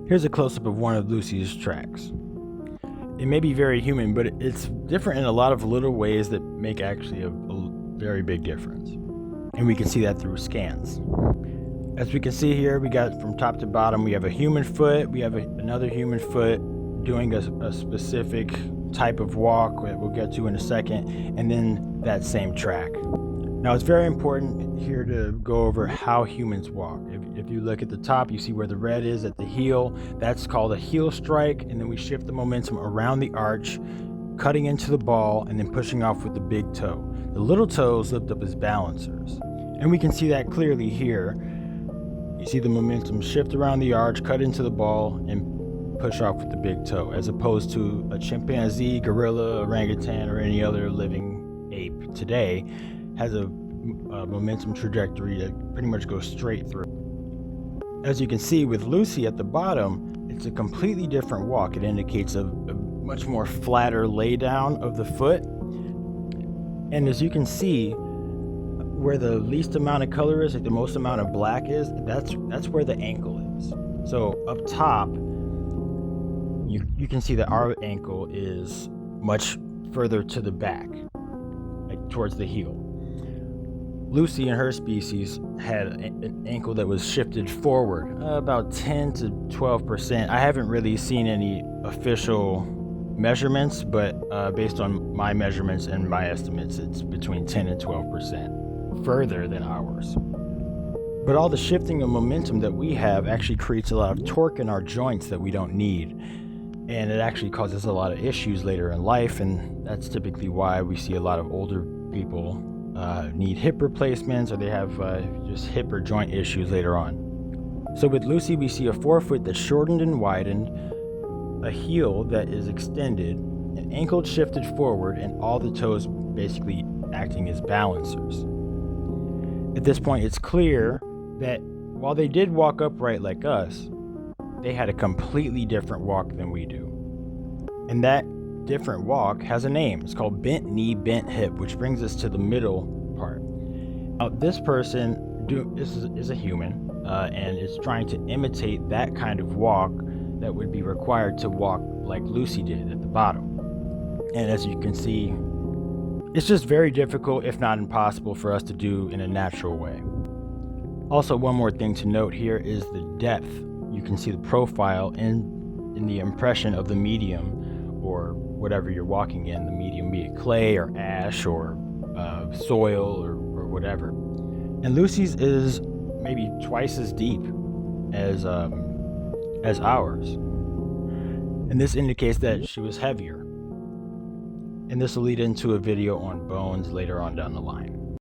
Here's a close-up of one of Lucy's tracks. It may be very human, but it's different in a lot of little ways that make actually a very big difference. And we can see that through scans. As we can see here, we got from top to bottom, we have a human foot, we have another human foot doing a specific type of walk that we'll get to in a second, and then that same track. Now it's very important here to go over how humans walk. If you look at the top, you see where the red is at the heel. That's called a heel strike, and then we shift the momentum around the arch, cutting into the ball, and then pushing off with the big toe. The little toes lift up as balancers. And we can see that clearly here. You see the momentum shift around the arch, cut into the ball, and push off with the big toe, as opposed to a chimpanzee, gorilla, orangutan, or any other living ape today has a momentum trajectory that pretty much goes straight through. As you can see with Lucy at the bottom, it's a completely different walk. It indicates a much more flatter lay down of the foot. And as you can see, where the least amount of color is, like the most amount of black is, that's where the ankle is. So up top, you can see that our ankle is much further to the back, like towards the heel. Lucy and her species had an ankle that was shifted forward about 10 to 12%. I haven't really seen any official measurements, but based on my measurements and my estimates, it's between 10 and 12% further than ours. But all the shifting of momentum that we have actually creates a lot of torque in our joints that we don't need. And it actually causes a lot of issues later in life, and that's typically why we see a lot of older people need hip replacements, or they have just hip or joint issues later on. So with Lucy, we see a forefoot that's shortened and widened, a heel that is extended, an ankle shifted forward, and all the toes basically acting as balancers. At this point, it's clear that while they did walk upright like us, they had a completely different walk than we do. And that different walk has a name. It's called bent knee, bent hip, which brings us to the middle part. Now, this person is a human, and is trying to imitate that kind of walk that would be required to walk like Lucy did at the bottom. And as you can see, it's just very difficult, if not impossible, for us to do in a natural way. Also, one more thing to note here is the depth. You can see the profile in the impression of the medium, or whatever you're walking in, the medium, be it clay or ash or soil or whatever. And Lucy's is maybe twice as deep as ours. And this indicates that she was heavier. And this will lead into a video on bones later on down the line.